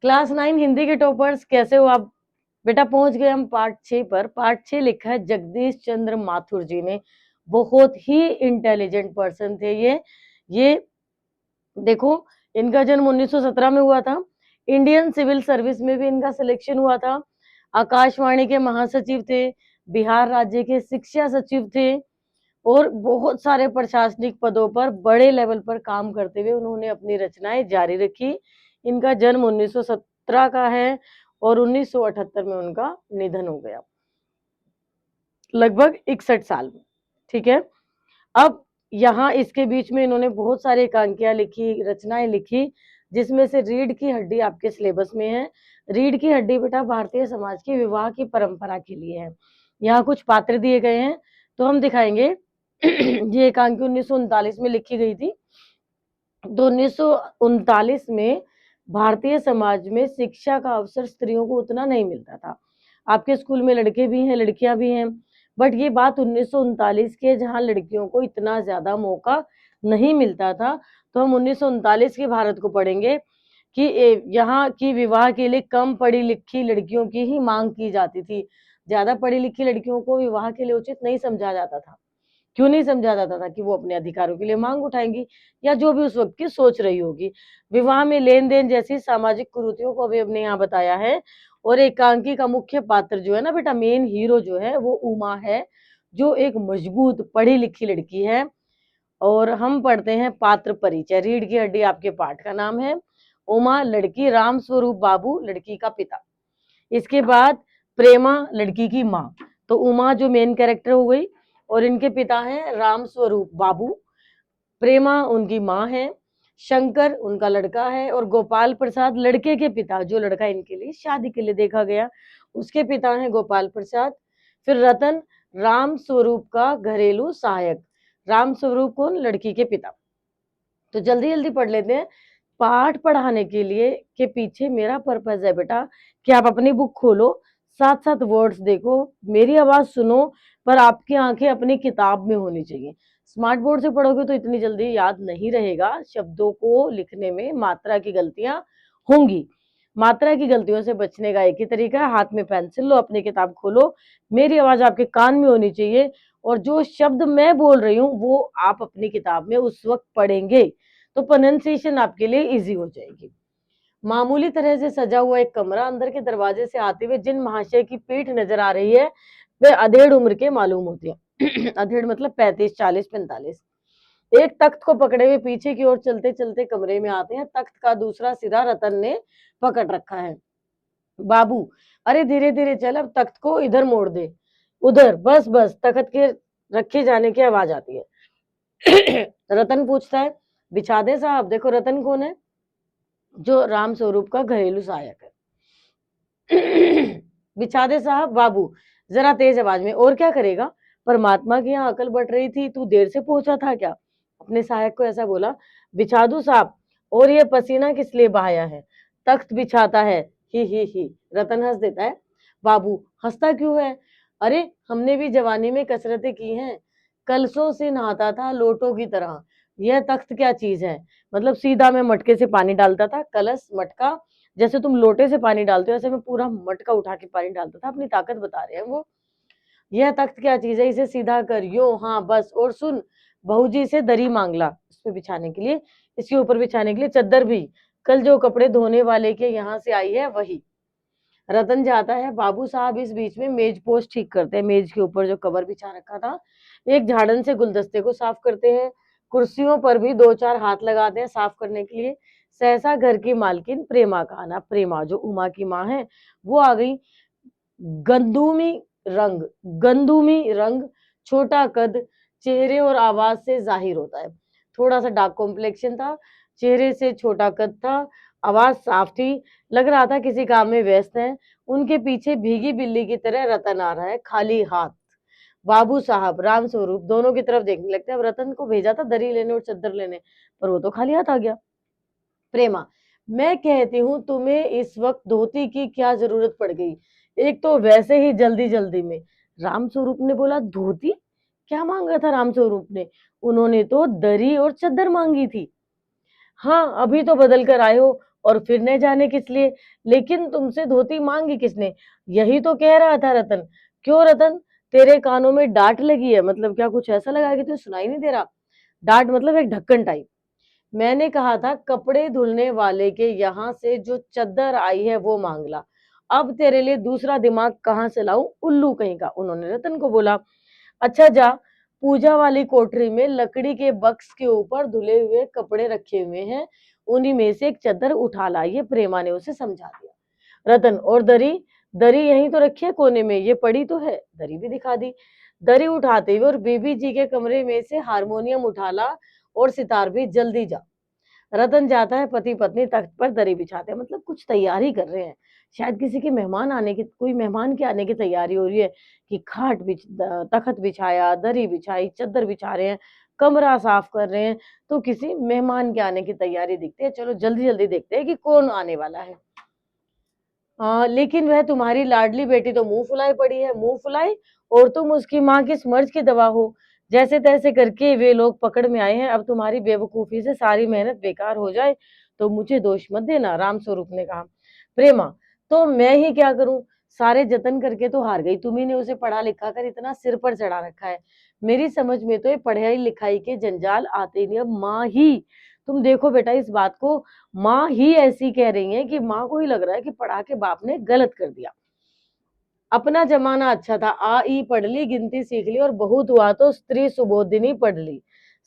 Class 9 Hindi के toppers कैसे हो आप? बेटा पहुंच गए हम पार्ट 6 पर। पार्ट 6 लिखा है जगदीश चंद्र माथुर जी ने। बहुत ही इंटेलिजेंट पर्सन थे ये देखो, इनका जन्म 1917 में हुआ था। इंडियन सिविल सर्विस में भी इनका सिलेक्शन हुआ था। आकाशवाणी के महासचिव थे, बिहार राज्य के शिक्षा सचिव थे और बहुत सारे प्रशासनिक पदों पर बड़े लेवल पर काम करते हुए उन्होंने अपनी रचनाएं जारी रखी। इनका जन्म 1917 का है और 1978 में उनका निधन हो गया, लगभग 61 साल में। ठीक है, अब यहाँ इसके बीच में इन्होंने बहुत सारी एकांकियां लिखी, रचनाएं लिखी, जिसमें से रीढ़ की हड्डी आपके सिलेबस में है। रीढ़ की हड्डी बेटा भारतीय समाज की विवाह की परंपरा के लिए है। यहाँ कुछ पात्र दिए गए हैं तो हम दिखाएंगे। ये एकांकी 1939 में लिखी गई थी। तो 1939 में भारतीय समाज में शिक्षा का अवसर स्त्रियों को उतना नहीं मिलता था। आपके स्कूल में लड़के भी हैं, लड़कियां भी हैं, बट ये बात 1939 के, जहां लड़कियों को इतना ज्यादा मौका नहीं मिलता था। तो हम 1939 के भारत को पढ़ेंगे कि यहाँ की विवाह के लिए कम पढ़ी लिखी लड़कियों की ही मांग की जाती थी। ज्यादा पढ़ी लिखी लड़कियों को विवाह के लिए उचित नहीं समझा जाता था। क्यों नहीं समझा जाता था? कि वो अपने अधिकारों के लिए मांग उठाएंगी या जो भी उस वक्त की सोच रही होगी। विवाह में लेन देन जैसी सामाजिक कुरीतियों को भी हमने यहाँ बताया है। और एकांकी का मुख्य पात्र जो है ना बेटा, मेन हीरो जो है वो उमा है, जो एक मजबूत पढ़ी लिखी लड़की है। और हम पढ़ते हैं पात्र परिचय। रीढ़ की हड्डी आपके पाठ का नाम है। उमा लड़की, राम स्वरूप बाबू लड़की का पिता। इसके बाद प्रेमा लड़की की माँ। तो उमा जो मेन कैरेक्टर हो गई और इनके पिता हैं राम स्वरूप बाबू। प्रेमा उनकी माँ है, शंकर उनका लड़का है और गोपाल प्रसाद लड़के के पिता, जो लड़का इनके लिए शादी के लिए देखा गया, उसके पिता हैं गोपाल प्रसाद। फिर रतन राम स्वरूप का घरेलू सहायक। राम स्वरूप कौन? लड़की के पिता। तो जल्दी जल्दी पढ़ लेते हैं। पाठ पढ़ाने के लिए के पीछे मेरा पर्पज है बेटा कि आप अपनी बुक खोलो, साथ साथ वर्ड्स देखो, मेरी आवाज सुनो, पर आपकी आंखें अपनी किताब में होनी चाहिए। स्मार्ट बोर्ड से पढ़ोगे तो इतनी जल्दी याद नहीं रहेगा। शब्दों को लिखने में मात्रा की गलतियां होंगी। मात्रा की गलतियों से बचने का एक ही तरीका है, हाथ में पेंसिल लो, अपनी किताब खोलो, मेरी आवाज आपके कान में होनी चाहिए और जो शब्द मैं बोल रही हूँ वो आप अपनी किताब में उस वक्त पढ़ेंगे, तो प्रोनाउंसिएशन आपके लिए इजी हो जाएगी। मामूली तरह से सजा हुआ एक कमरा, अंदर के दरवाजे से आते हुए जिन महाशय की पीठ नजर आ रही है वे अधेड़ उम्र के मालूम होते हैं। अधेड़ मतलब 35, 40, 45। एक तख्त को पकड़े हुए पीछे की ओर चलते चलते कमरे में आते हैं। तख्त का दूसरा सिरा रतन ने पकड़ रखा है। बाबू, अरे धीरे धीरे चल, अब तख्त को इधर मोड़ दे, उधर, बस बस। तख्त के रखे जाने की आवाज आती है। रतन पूछता है, बिछा दे साहब। देखो रतन कौन है? जो राम स्वरूप का घरेलू सहायक है। बिछा दे साहब। बाबू जरा तेज आवाज में, और क्या करेगा? परमात्मा की यहाँ अकल बढ़ रही थी, तू देर से पहुंचा था क्या? अपने सहायक को ऐसा बोला। बिछा दू साहब। और ये पसीना किस लिए बहाया है? तख्त बिछाता है। ही। रतन हंस देता है। बाबू, हंसता क्यों है? अरे हमने भी जवानी में कसरतें की हैं, कलशों से नहाता था लोटों की तरह। यह तख्त क्या चीज है? मतलब सीधा मैं मटके से पानी डालता था, कलश मटका, जैसे तुम लोटे से पानी डालते हो ऐसे मैं पूरा मटका उठा के पानी डालता था। अपनी ताकत बता रहे हैं वो। यह तख्त क्या चीज है? इसे सीधा कर, यो, हाँ बस। और सुन, बहू जी से दरी मांग ला इसमें बिछाने के लिए, इसके ऊपर बिछाने के लिए चद्दर भी। कल जो कपड़े धोने वाले के यहाँ से आई है वही। रतन जाता है। बाबू साहब इस बीच में मेज पोस्ट ठीक करते हैं, मेज के ऊपर जो कवर बिछा रखा था। एक झाड़न से गुलदस्ते को साफ करते हैं। कुर्सियों पर भी दो चार हाथ लगाते हैं साफ करने के लिए। सहसा घर की मालकिन प्रेमा का आना। प्रेमा जो उमा की माँ है वो आ गई। गंदूमी रंग, गंदूमी रंग, छोटा कद, चेहरे और आवाज से जाहिर होता है। थोड़ा सा डार्क कॉम्प्लेक्शन था, चेहरे से छोटा कद था, आवाज साफ थी, लग रहा था किसी काम में व्यस्त है। उनके पीछे भीगी बिल्ली की तरह रतन आ रहा है, खाली हाथ। बाबू साहब राम स्वरूप दोनों की तरफ देखने लगते हैं। अब रतन को भेजा था दरी लेने और चद्दर लेने, पर वो तो खाली हाथ आ गया। प्रेमा, मैं कहती हूँ तुम्हें इस वक्त धोती की क्या जरूरत पड़ गई, एक तो वैसे ही जल्दी जल्दी में। राम स्वरूप ने बोला, धोती? क्या मांगा था राम स्वरूप ने? उन्होंने तो दरी और चद्दर मांगी थी। हाँ, अभी तो बदल कर आए हो और फिर न जाने किस लिए। लेकिन तुमसे धोती मांगी किसने? यही तो कह रहा था रतन। क्यों रतन, तेरे कानों में डांट लगी है? मतलब क्या कुछ ऐसा लगा कि तुझे सुनाई नहीं दे रहा? डांट मतलब एक ढक्कन टाइप। मैंने कहा था कपड़े धुलने वाले के यहाँ से जो चद्दर आई है वो मांग ला। अब तेरे लिए दूसरा दिमाग कहाँ से लाऊं, उल्लू कहीं का, उन्होंने रतन को बोला। अच्छा जा, पूजा वाली कोठरी में लकड़ी के बक्स के ऊपर धुले हुए कपड़े रखे हुए हैं, उन्हीं में से एक चद्दर उठा ला, ये प्रेमा ने उसे समझा दिया। रतन, और दरी? दरी यहीं तो रखी है कोने में, ये पड़ी तो है। दरी भी दिखा दी। दरी उठाते हुए और बेबी जी के कमरे में से हारमोनियम उठा ला और सितार भी, जल्दी जा। रतन जाता है, पति पत्नी तख्त पर दरी बिछाते हैं, मतलब कुछ तैयारी कर रहे हैं। शायद किसी के मेहमान आने की, कोई मेहमान के आने की तैयारी हो रही है कि तख्त बिछाया, दरी बिछाई, चद्दर बिछा रहे हैं, कमरा साफ कर रहे हैं। तो किसी मेहमान के आने की तैयारी दिखती है। चलो जल्दी जल्दी देखते हैं कि कौन आने वाला है। लेकिन वह तुम्हारी लाडली बेटी तो मुंह फुलाई पड़ी है, मुंह फुलाई, और तुम उसकी माँ किस मर्ज की दवा हो। जैसे तैसे करके वे लोग पकड़ में आए हैं। अब तुम्हारी बेवकूफी से सारी मेहनत बेकार हो जाए तो मुझे दोष मत देना, राम स्वरूप ने कहा। प्रेमा, तो मैं ही क्या करूं, सारे जतन करके तो हार गई। तुम्ही ने उसे पढ़ा लिखा कर इतना सिर पर चढ़ा रखा है। मेरी समझ में तो ये पढ़ाई लिखाई के जंजाल आते ही नहीं। अब माँ ही, तुम देखो बेटा इस बात को, माँ ही ऐसी कह रही है कि माँ को ही लग रहा है कि पढ़ा के बाप ने गलत कर दिया। अपना जमाना अच्छा था, आ ई पढ़ ली, गिनती सीख ली, और बहुत हुआ तो स्त्री सुबोधिनी पढ़ ली।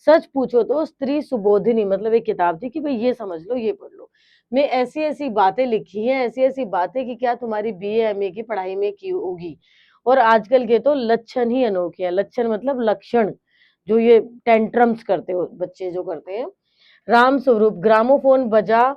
सच पूछो तो स्त्री सुबोधिनी मतलब एक किताब थी कि भाई ये समझ लो, ये पढ़ लो। मैं ऐसी ऐसी बातें लिखी हैं, ऐसी ऐसी बातें कि क्या तुम्हारी बीए एमए की पढ़ाई में की होगी। और आजकल के तो लक्षण ही अनोखे हैं। लक्षण मतलब लक्षण, जो ये टेंट्रम्स करते हो बच्चे जो करते हैं। राम स्वरूप, ग्रामोफोन बजा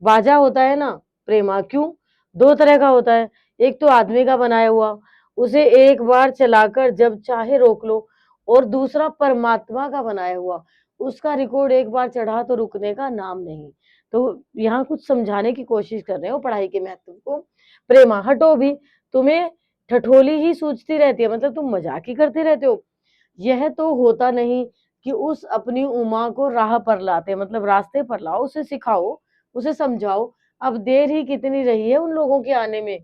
बाजा होता है ना प्रेमा, क्यों? दो तरह का होता है। एक तो आदमी का बनाया हुआ, उसे एक बार चलाकर जब चाहे रोक लो, और दूसरा परमात्मा का बनाया हुआ, उसका रिकॉर्ड एक बार चढ़ा तो रुकने का नाम नहीं। तो यहाँ कुछ समझाने की कोशिश कर रहे हो पढ़ाई के महत्व को। प्रेमा, हटो भी, तुम्हें ठठोली ही सूझती रहती है, मतलब तुम मजाक ही करते रहते हो। यह तो होता नहीं कि उस अपनी उमा को राह पर लाते, मतलब रास्ते पर लाओ, उसे सिखाओ, उसे समझाओ। अब देर ही कितनी रही है उन लोगों के आने में।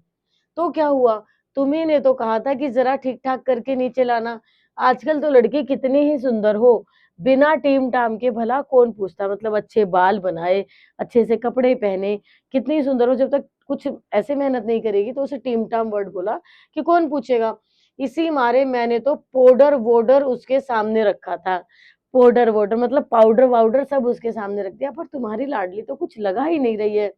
तो क्या हुआ, तुम्ही ने तो कहा था कि जरा ठीक ठाक करके नीचे लाना। आजकल तो लड़की कितनी ही सुंदर हो, बिना टीम टाम के भला कौन पूछता, मतलब अच्छे बाल बनाए, अच्छे से कपड़े पहने, कितनी सुंदर हो, जब तक कुछ ऐसे मेहनत नहीं करेगी तो उसे टीम टाम वर्ड बोला कि कौन पूछेगा। इसी मारे मैंने तो पाउडर वोडर उसके सामने रखा था। पाउडर वोडर मतलब पाउडर वाउडर सब उसके सामने रख दिया, पर तुम्हारी लाडली तो कुछ लगा ही नहीं रही है।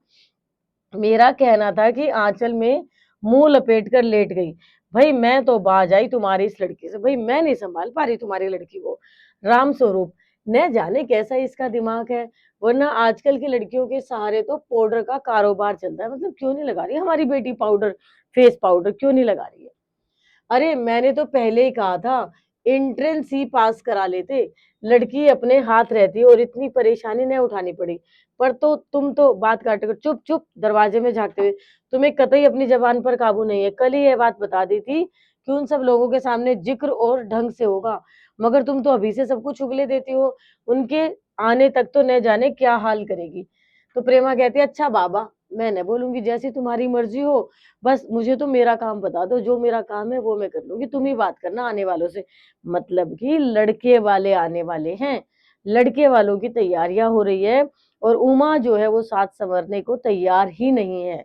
मेरा कहना था कि आंचल में मुंह लपेट कर लेट गई। भाई मैं तो बाज आई तुम्हारी इस लड़की से, भाई मैं नहीं संभाल पा रही तुम्हारी लड़की को। राम स्वरूप, न जाने कैसा इसका दिमाग है, वरना आजकल की लड़कियों के सहारे तो पाउडर का कारोबार चलता है। मतलब क्यों नहीं लगा रही हमारी बेटी पाउडर, फेस पाउडर क्यों नहीं लगा रही है? अरे मैंने तो पहले ही कहा था एंट्रेंस ही पास करा लेते, लड़की अपने हाथ रहती और इतनी परेशानी न उठानी पड़ी। पर तो तुम तो बात काट कर चुप चुप दरवाजे में झांकते हुए, तुम्हें कतई अपनी जबान पर काबू नहीं है। कल ही यह बात बता दी थी कि उन सब लोगों के सामने जिक्र और ढंग से होगा, मगर तुम तो अभी से सब कुछ उगले देती हो। उनके आने तक तो न जाने क्या हाल करेगी। तो प्रेमा कहती है अच्छा बाबा, मैं न बोलूंगी, जैसी तुम्हारी मर्जी हो, बस मुझे तो मेरा काम बता दो, जो मेरा काम है वो मैं कर लूंगी, तुम ही बात करना आने वालों से। मतलब कि लड़के वाले आने वाले हैं, लड़के वालों की तैयारियां हो रही है, और उमा जो है वो साथ संवरने को तैयार ही नहीं है।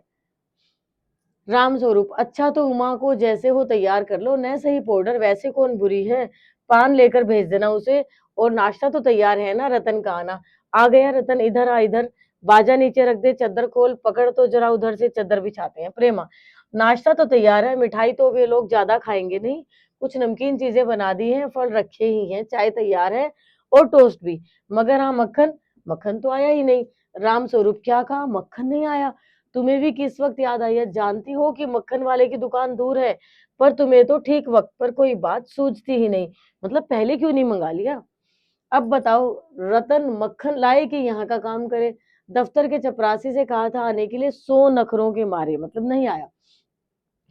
राम स्वरूप, अच्छा तो उमा को जैसे हो तैयार कर लो, न सही पाउडर वैसे कौन बुरी है, पान लेकर भेज देना उसे। और नाश्ता तो तैयार है ना, रतन का आना। आ गया रतन, इधर आ इधर, बाजा नीचे रख दे, चद्दर खोल, पकड़ तो जरा उधर से चद्दर बिछाते हैं। प्रेमा, नाश्ता तो तैयार है, मिठाई तो वे लोग ज्यादा खाएंगे नहीं, कुछ नमकीन चीजें बना दी हैं, फल रखे ही हैं, चाय तैयार है और टोस्ट भी। मगर हाँ मक्खन, मक्खन तो आया ही नहीं। राम स्वरूप, क्या कहा, मक्खन नहीं आया? तुम्हें भी किस वक्त याद आई है? जानती हो कि मक्खन वाले की दुकान दूर है, पर तुम्हें तो ठीक वक्त पर कोई बात सूझती ही नहीं। मतलब पहले क्यों नहीं मंगा लिया? अब बताओ, रतन मक्खन लाए कि यहाँ का काम करे? दफ्तर के चपरासी से कहा था आने के लिए, 100 नखरों के मारे मतलब नहीं आया।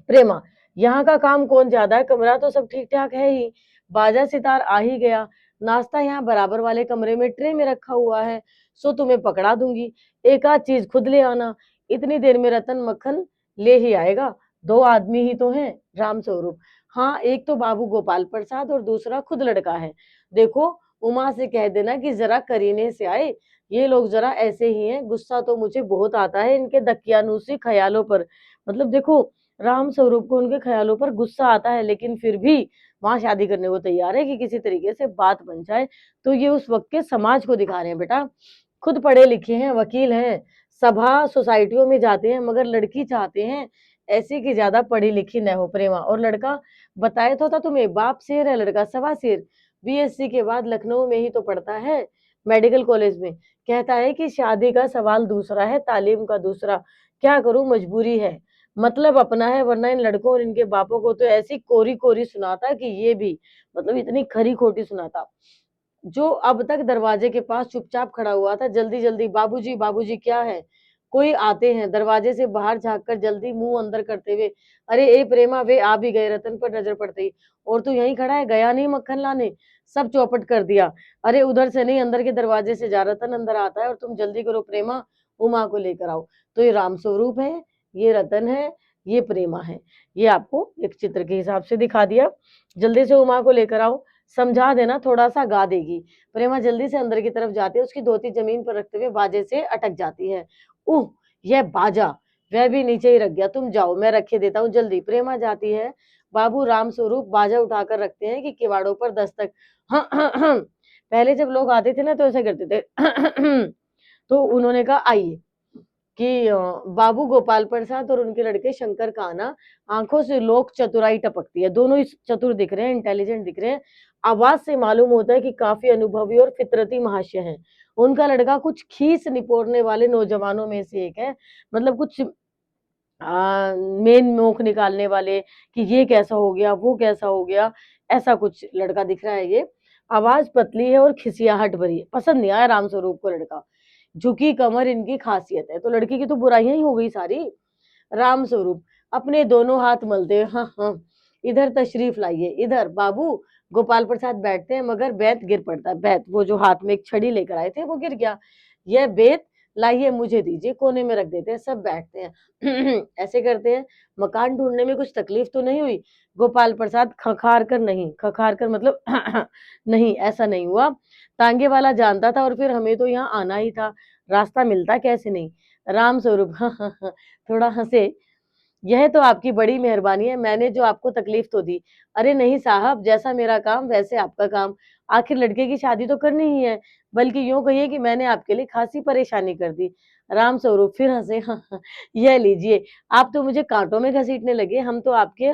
प्रेमा, यहाँ का काम कौन ज्यादा है, कमरा तो सब ठीक ठाक है ही, बाजा सितार आ ही गया, नाश्ता यहाँ बराबर वाले कमरे में ट्रे में रखा हुआ है, सो तुम्हें पकड़ा दूंगी, एक आध चीज खुद ले आना। इतनी देर में रतन मक्खन ले ही आएगा, 2 आदमी ही तो हैं। राम स्वरूप, हाँ एक तो बाबू गोपाल प्रसाद और दूसरा खुद लड़का है। देखो उमा से कह देना कि जरा करीने से आए, ये लोग जरा ऐसे ही हैं, गुस्सा तो मुझे बहुत आता है इनके दकियानूसी ख्यालों पर। मतलब देखो राम स्वरूप को उनके ख्यालों पर गुस्सा आता है, लेकिन फिर भी वहां शादी करने को तैयार है कि किसी तरीके से बात बन जाए। तो ये उस वक्त के समाज को दिखा रहे हैं बेटा, खुद पढ़े लिखे हैं, वकील हैं, सभा सोसाइटियों में जाते हैं, मगर लड़की चाहते हैं ऐसी की ज्यादा पढ़ी लिखी न हो प्रेमा। और लड़का बताया तो था तुम्हें, बाप शेर है लड़का सवा शेर, बीएससी के बाद लखनऊ में ही तो पढ़ता है मेडिकल कॉलेज में। कहता है कि शादी का सवाल दूसरा है, तालीम का दूसरा। क्या करूं, मजबूरी है, मतलब अपना है, वरना इन लड़कों और इनके बापों को तो ऐसी कोरी कोरी सुनाता कि ये भी मतलब इतनी खरी खोटी सुनाता। जो अब तक दरवाजे के पास चुपचाप खड़ा हुआ था, जल्दी जल्दी बाबूजी बाबूजी क्या है, कोई आते हैं, दरवाजे से बाहर झांक कर जल्दी मुंह अंदर करते हुए, अरे ए प्रेमा वे आ भी गए। रतन पर नजर पड़ते ही, और तू यहीं खड़ा है, गया नहीं मक्खन लाने? सब चौपट कर दिया। अरे उधर से नहीं, अंदर के दरवाजे से जा, रतन अंदर आता है और तुम जल्दी करो प्रेमा, उमा को लेकर आओ। तो ये राम स्वरूप है, ये रतन है, ये प्रेमा है। ये आपको एक चित्र के हिसाब से दिखा दिया। जल्दी से उमा को लेकर आओ, समझा देना, थोड़ा सा गा देगी। प्रेमा जल्दी से अंदर की तरफ जाती है, उसकी धोती जमीन पर रखते हुए बाजे से अटक जाती है। उह, यह बाजा, वह भी नीचे ही रख गया, तुम जाओ मैं रखे देता हूँ जल्दी। प्रेमा जाती है, बाबू राम स्वरूप बाजा उठाकर रखते हैं कि किवाड़ों पर दस्तक। पहले जब लोग आते थे ना तो ऐसे करते थे। तो उन्होंने कहा आइए, कि बाबू गोपाल प्रसाद और उनके लड़के शंकर का आना, आंखों से लोक चतुराई टपकती है, दोनों ही चतुर दिख रहे हैं, इंटेलिजेंट दिख रहे हैं। आवाज से मालूम होता है कि काफी अनुभवी और फितरती महाशय हैं। उनका लड़का कुछ खीस निपोड़ने वाले नौजवानों में से एक है, मतलब कुछ मेन नोक निकालने वाले कि ये कैसा हो गया, वो कैसा हो गया, ऐसा कुछ लड़का दिख रहा है ये। आवाज पतली है और खिसियाहट भरी है, पसंद नहीं आया राम स्वरूप को लड़का। झुकी कमर इनकी खासियत है, तो लड़की की तो बुराइयां ही हो गई सारी। राम स्वरूप अपने दोनों हाथ मलते हुए, हाँ हाँ, इधर तशरीफ लाइए, इधर बाबू। गोपाल प्रसाद बैठते हैं, मगर बेत गिर पड़ता है, बेत वो जो हाथ में एक छड़ी लेकर आए थे वो गिर गया। यह बेत लाइए, मुझे दीजिए, कोने में रख देते हैं, सब बैठते हैं। ऐसे करते हैं। मकान ढूंढने में कुछ तकलीफ तो नहीं हुई? गोपाल प्रसाद खखार कर, नहीं खखार कर मतलब नहीं, ऐसा नहीं हुआ, तांगे वाला जानता था और फिर हमें तो यहाँ आना ही था, रास्ता मिलता कैसे नहीं। राम स्वरूप थोड़ा हंसे, यह तो आपकी बड़ी मेहरबानी है, मैंने जो आपको तकलीफ तो दी। अरे नहीं साहब, जैसा मेरा काम वैसे आपका काम, आखिर लड़के की शादी तो करनी ही है, बल्कि यूं कहिए कि मैंने आपके लिए खासी परेशानी कर दी। राम स्वरूप फिर हंसे, हाँ, यह लीजिए, आप तो मुझे कांटों में घसीटने लगे, हम तो आपके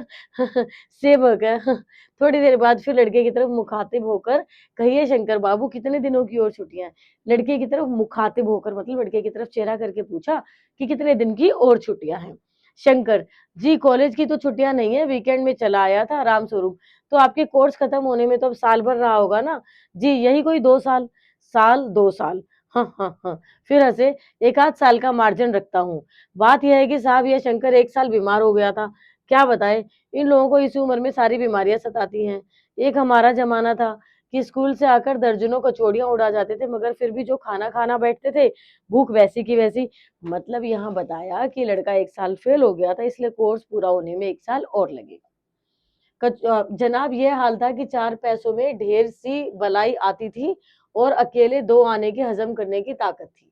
सेवक हैं। थोड़ी देर बाद फिर लड़के की तरफ मुखातिब होकर, कहिए शंकर बाबू कितने दिनों की और छुट्टियां? लड़के की तरफ मुखातिब होकर मतलब लड़के की तरफ चेहरा करके पूछा कि कितने दिन की और छुट्टियां हैं? शंकर, जी कॉलेज की तो छुट्टियां नहीं है, वीकेंड में चला आया था। राम स्वरूप, तो आपके कोर्स खत्म होने में तो अब साल भर रहा होगा ना? जी यही कोई 2 साल। साल 2 साल, हाँ हाँ हाँ। फिर हंसे, एक आध साल का मार्जिन रखता हूँ। बात यह है कि साहब यह शंकर 1 साल बीमार हो गया था, क्या बताए, इन लोगों को इस उम्र में सारी बीमारियां सताती हैं। एक हमारा जमाना था कि स्कूल से आकर दर्जनों कचौड़ियां उड़ा जाते थे, मगर फिर भी जो खाना खाना बैठते थे, भूख वैसी की वैसी। मतलब यहाँ बताया कि लड़का 1 साल फेल हो गया था, इसलिए कोर्स पूरा होने में 1 साल और लगेगा। जनाब ये हाल था कि 4 पैसों में ढेर सी बलाई आती थी, और अकेले 2 आने की हजम करने की ताकत थी।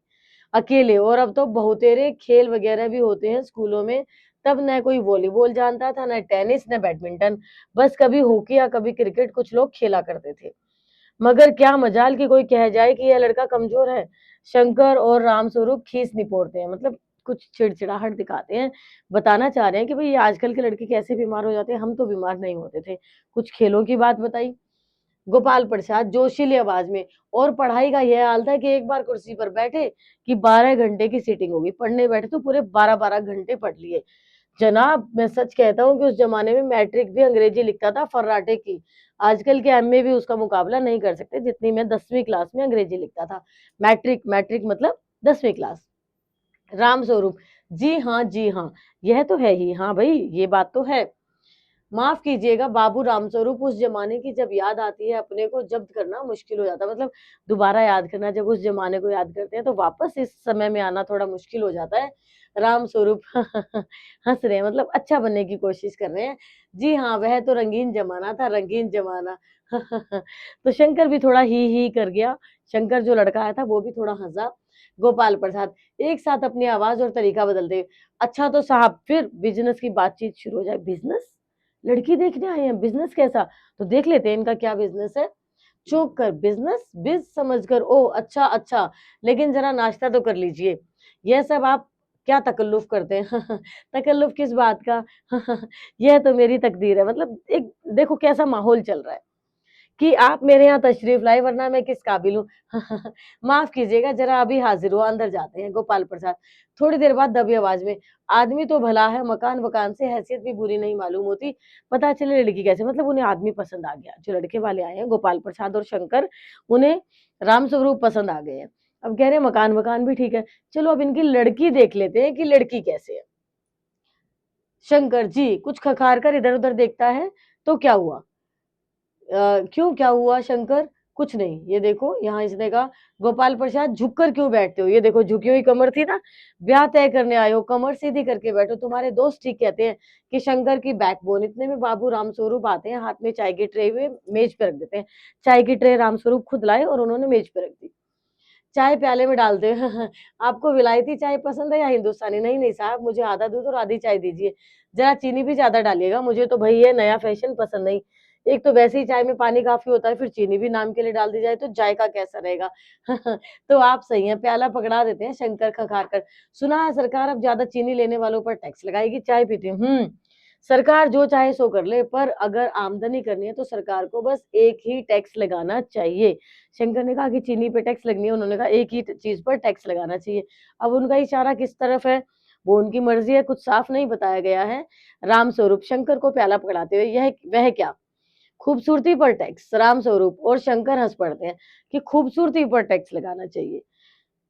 अकेले, और अब तो बहुतेरे खेल वगैरह भी होते हैं स्कूलों में। तब न कोई वॉलीबॉल जानता था, न टेनिस, न बैडमिंटन, बस कभी हॉकी या कभी क्रिकेट कुछ लोग खेला करते थे। मगर क्या मजाल कि कोई कह जाए कि यह लड़का कमजोर है। शंकर और रामस्वरूप खीस निपोड़ते हैं, मतलब कुछ चिड़चिड़ाहट दिखाते हैं, बताना चाह रहे हैं कि भाई ये आजकल के लड़के कैसे बीमार हो जाते हैं, हम तो बीमार नहीं होते थे। कुछ खेलों की बात बताई गोपाल प्रसाद जोशीली आवाज में। और पढ़ाई का यह हाल था कि एक बार कुर्सी पर बैठे कि 12 घंटे की सीटिंग होगी, पढ़ने बैठे तो पूरे 12-12 घंटे पढ़ लिए। जनाब मैं सच कहता हूँ कि उस जमाने में मैट्रिक भी अंग्रेजी लिखता था फर्राटे की, आजकल के एमए भी उसका मुकाबला नहीं कर सकते, जितनी मैं 10वीं क्लास में अंग्रेजी लिखता था। मैट्रिक, मैट्रिक मतलब 10वीं क्लास। राम स्वरूप, जी हाँ जी हाँ, यह तो है ही, हाँ भाई ये बात तो है। माफ कीजिएगा बाबू रामस्वरूप, उस जमाने की जब याद आती है अपने को जब्त करना मुश्किल हो जाता है। मतलब दोबारा याद करना, जब उस जमाने को याद करते हैं तो वापस इस समय में आना थोड़ा मुश्किल हो जाता है। रामस्वरूप हंस रहे हैं, मतलब अच्छा बनने की कोशिश कर रहे हैं। जी हाँ, वह तो रंगीन जमाना था, रंगीन जमाना। तो शंकर भी थोड़ा ही कर गया। शंकर जो लड़का आया था वो भी थोड़ा हंसा। गोपाल प्रसाद एक साथ अपनी आवाज और तरीका बदलते हुए, अच्छा तो साहब फिर बिजनेस की बातचीत शुरू हो जाए। बिजनेस? लड़की देखने आए हैं, बिजनेस कैसा? तो देख लेते हैं इनका क्या बिजनेस है। चौंक कर, बिजनेस? बिज समझकर, ओ अच्छा अच्छा, लेकिन जरा नाश्ता तो कर लीजिए। यह सब आप क्या तकल्लुफ करते हैं? तकल्लुफ किस बात का? यह तो मेरी तकदीर है। मतलब एक देखो कैसा माहौल चल रहा है कि आप मेरे यहाँ तशरीफ लाए, वरना मैं किस काबिल हूँ। माफ कीजिएगा, जरा अभी हाजिर हो, अंदर जाते हैं। गोपाल प्रसाद थोड़ी देर बाद दबी आवाज में, आदमी तो भला है, मकान वकान से हैसियत भी बुरी नहीं मालूम होती, पता चले लड़की कैसे। मतलब उन्हें आदमी पसंद आ गया, जो लड़के वाले आए हैं गोपाल प्रसाद और शंकर, उन्हें राम स्वरूप पसंद आ गए हैं। अब कह रहे हैं मकान वकान भी ठीक है, चलो अब इनकी लड़की देख लेते हैं कि लड़की कैसे है। शंकर जी कुछ खखार कर इधर उधर देखता है, तो क्या हुआ? क्यों क्या हुआ शंकर? कुछ नहीं, ये देखो यहाँ इसने कहा। गोपाल प्रसाद झुककर क्यों बैठते हो? ये देखो झुकी हुई कमर थी ना, ब्याह तय करने आए हो, कमर सीधी करके बैठो। तुम्हारे दोस्त ठीक कहते हैं कि शंकर की बैकबोन। इतने में बाबू रामस्वरूप आते हैं, हाथ में चाय की ट्रे हुए मेज पे रख देते हैं। चाय की ट्रे रामस्वरूप खुद लाए और उन्होंने मेज पे रख दी। चाय प्याले में डालते हैं। आपको विलायती चाय पसंद है या हिंदुस्तानी? नहीं नहीं साहब, मुझे आधा दूध और आधी चाय दीजिए, जरा चीनी भी ज्यादा डालिएगा, मुझे तो भाई ये नया फैशन पसंद नहीं। एक तो वैसे ही चाय में पानी काफी होता है, फिर चीनी भी नाम के लिए डाल दी जाए तो जायका कैसा रहेगा? तो आप सही हैं, प्याला पकड़ा देते हैं शंकर खखार कर। सुना है सरकार अब ज्यादा चीनी लेने वालों पर टैक्स लगाएगी, चाय पीती हूँ। सरकार जो चाहे सो कर ले, पर अगर आमदनी करनी है तो सरकार को बस एक ही टैक्स लगाना चाहिए। शंकर ने कहा कि चीनी पे टैक्स लगनी है, उन्होंने कहा एक ही चीज पर टैक्स लगाना चाहिए। अब उनका इशारा किस तरफ है वो उनकी मर्जी है, कुछ साफ नहीं बताया गया है। राम स्वरूप शंकर को प्याला पकड़ाते हुए, यह वह क्या? खूबसूरती पर टैक्स? राम स्वरूप और शंकर हंस पड़ते हैं कि खूबसूरती पर टैक्स लगाना चाहिए।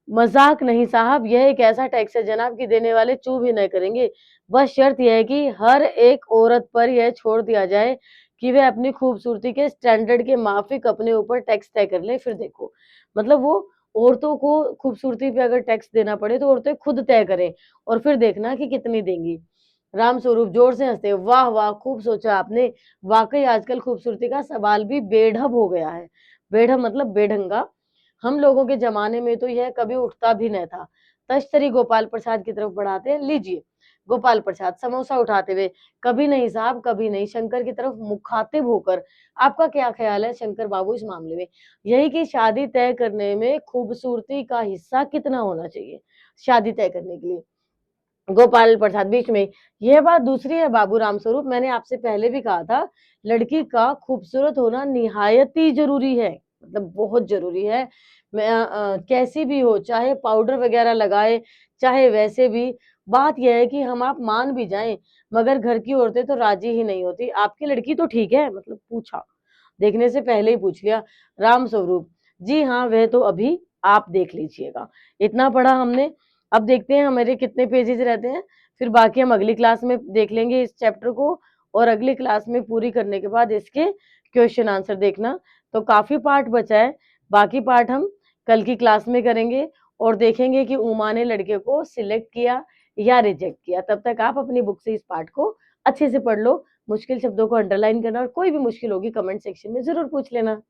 मजाक नहीं साहब, यह एक ऐसा टैक्स है जनाब की देने वाले चूं भी नहीं करेंगे। बस शर्त यह है कि हर एक औरत पर यह छोड़ दिया जाए कि वह अपनी खूबसूरती के स्टैंडर्ड के माफिक अपने ऊपर टैक्स तय कर ले, फिर देखो। मतलब वो औरतों को खूबसूरती पे अगर टैक्स देना पड़े तो औरतें खुद तय करें, और फिर देखना कि कितनी देंगी। राम स्वरूप जोर से हंसते, वाह वाह, खूब सोचा आपने। वाकई आजकल खूबसूरती का सवाल भी बेढब हो गया है। बेढब मतलब बेढंगा। हम लोगों के जमाने में तो यह कभी उठता भी नहीं था। तश्तरी गोपाल प्रसाद की तरफ बढ़ाते हैं, लीजिए। गोपाल प्रसाद समोसा उठाते हुए, कभी नहीं साहब, कभी नहीं। शंकर की तरफ मुखातिब होकर, आपका क्या ख्याल है शंकर बाबू इस मामले में? यही कि शादी तय करने में खूबसूरती का हिस्सा कितना होना चाहिए शादी तय करने के लिए? गोपाल प्रसाद बीच में, यह बात दूसरी है बाबू रामस्वरूप, मैंने आपसे पहले भी कहा था, लड़की का खूबसूरत होना निहायत ही जरूरी है, मतलब बहुत जरूरी है। मैं कैसी भी हो, चाहे पाउडर वगैरह लगाए, चाहे वैसे भी। बात यह है कि हम आप मान भी जाएं, मगर घर की औरतें तो राजी ही नहीं होती। आपकी लड़की तो ठीक है? मतलब पूछा, देखने से पहले ही पूछ लिया। राम स्वरूप, जी हाँ, वह तो अभी आप देख लीजिएगा। इतना पढ़ा हमने, अब देखते हैं हमारे कितने पेजेस रहते हैं, फिर बाकी हम अगली क्लास में देख लेंगे इस चैप्टर को। और अगली क्लास में पूरी करने के बाद इसके क्वेश्चन आंसर देखना। तो काफी पार्ट बचा है, बाकी पार्ट हम कल की क्लास में करेंगे और देखेंगे कि उमा ने लड़के को सिलेक्ट किया या रिजेक्ट किया। तब तक आप अपनी बुक से इस पार्ट को अच्छे से पढ़ लो। मुश्किल शब्दों को अंडरलाइन करना, और कोई भी मुश्किल होगी कमेंट सेक्शन में जरूर पूछ लेना।